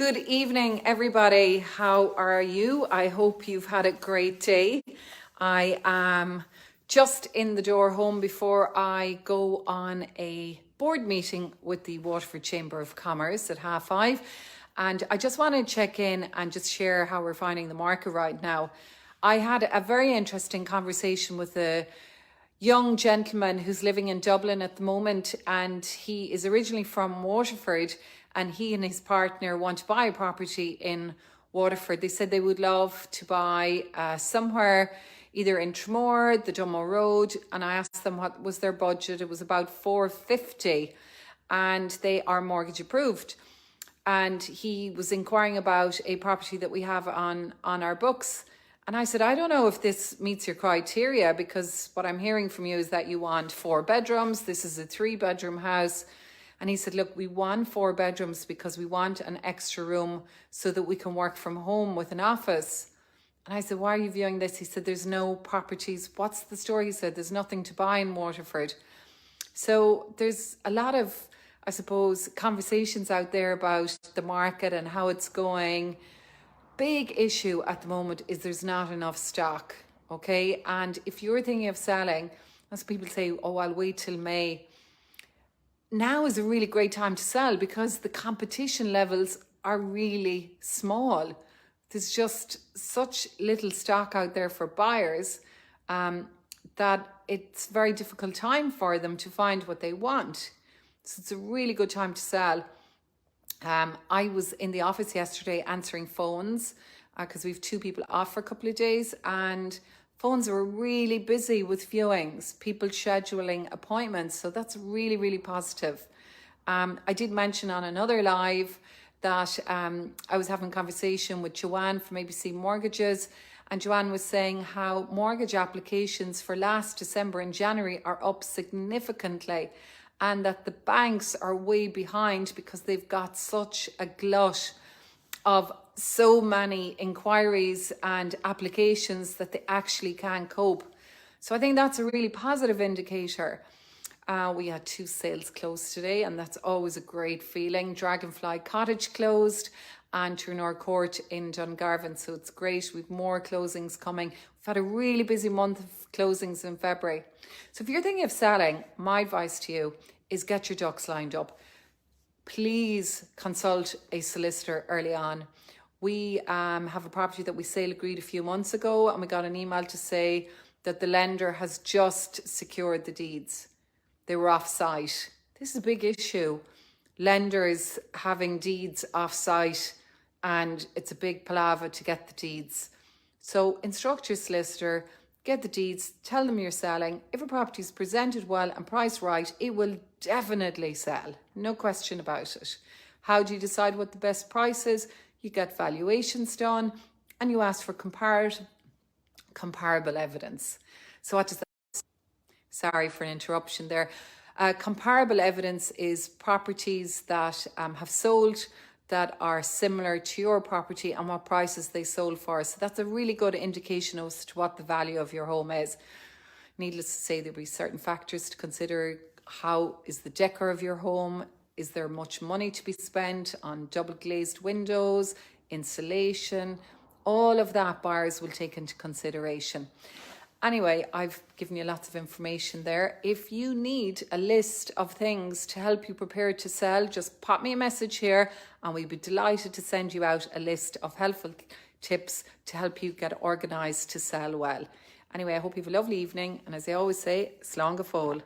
Good evening, everybody. How are you? I hope you've had a great day. I am just in the door home before I go on a board meeting with the Waterford Chamber of Commerce at 5:30. And I just want to check in and just share how we're finding the market right now. I had a very interesting conversation with a young gentleman who's living in Dublin at the moment, and he is originally from Waterford, and he and his partner want to buy a property in Waterford. They said they would love to buy somewhere either in Tramore, the Dunmo Road, and I asked them what was their budget. It was about 450, and they are mortgage approved. And he was inquiring about a property that we have on our books. And I said, I don't know if this meets your criteria, because what I'm hearing from you is that you want 4 bedrooms. This is a 3-bedroom house. And he said, look, we want 4 bedrooms because we want an extra room so that we can work from home with an office. And I said, why are you viewing this? He said, there's no properties. What's the story? He said, there's nothing to buy in Waterford. So there's a lot of, I suppose, conversations out there about the market and how it's going. Big issue at the moment is there's not enough stock, okay? And if you're thinking of selling, as people say, oh, I'll wait till May. Now is a really great time to sell because the competition levels are really small. There's just such little stock out there for buyers that it's a very difficult time for them to find what they want. So it's a really good time to sell. I was in the office yesterday answering phones because we have 2 people off for a couple of days, and phones were really busy with viewings, people scheduling appointments. So that's really, really positive. I did mention on another live that I was having a conversation with Joanne from ABC Mortgages, and Joanne was saying how mortgage applications for last December and January are up significantly, and that the banks are way behind because they've got such a glut of so many inquiries and applications that they actually can't cope. So I think that's a really positive indicator. We had 2 sales closed today, and that's always a great feeling. Dragonfly Cottage closed and Tourneur Court in Dungarvan. So it's great. We've more closings coming. We've had a really busy month of closings in February. So if you're thinking of selling, my advice to you is get your ducks lined up. Please consult a solicitor early on. We have a property that we sale agreed a few months ago, and we got an email to say that the lender has just secured the deeds. They were off-site. This is a big issue. Lenders having deeds off-site, and it's a big palaver to get the deeds. So instruct your solicitor, get the deeds, tell them you're selling. If a property is presented well and priced right, it will definitely sell. No question about it. How do you decide what the best price is? You get valuations done and you ask for comparable evidence. So what does that mean? Sorry for an interruption there. Comparable evidence is properties that have sold that are similar to your property and what prices they sold for. So that's a really good indication as to what the value of your home is. Needless to say, there'll be certain factors to consider. How is the decor of your home? Is there much money to be spent on double glazed windows, insulation? All of that buyers will take into consideration. Anyway, I've given you lots of information there. If you need a list of things to help you prepare to sell, just pop me a message here and we'd be delighted to send you out a list of helpful tips to help you get organised to sell well. Anyway, I hope you have a lovely evening, and as I always say, slán go fóill.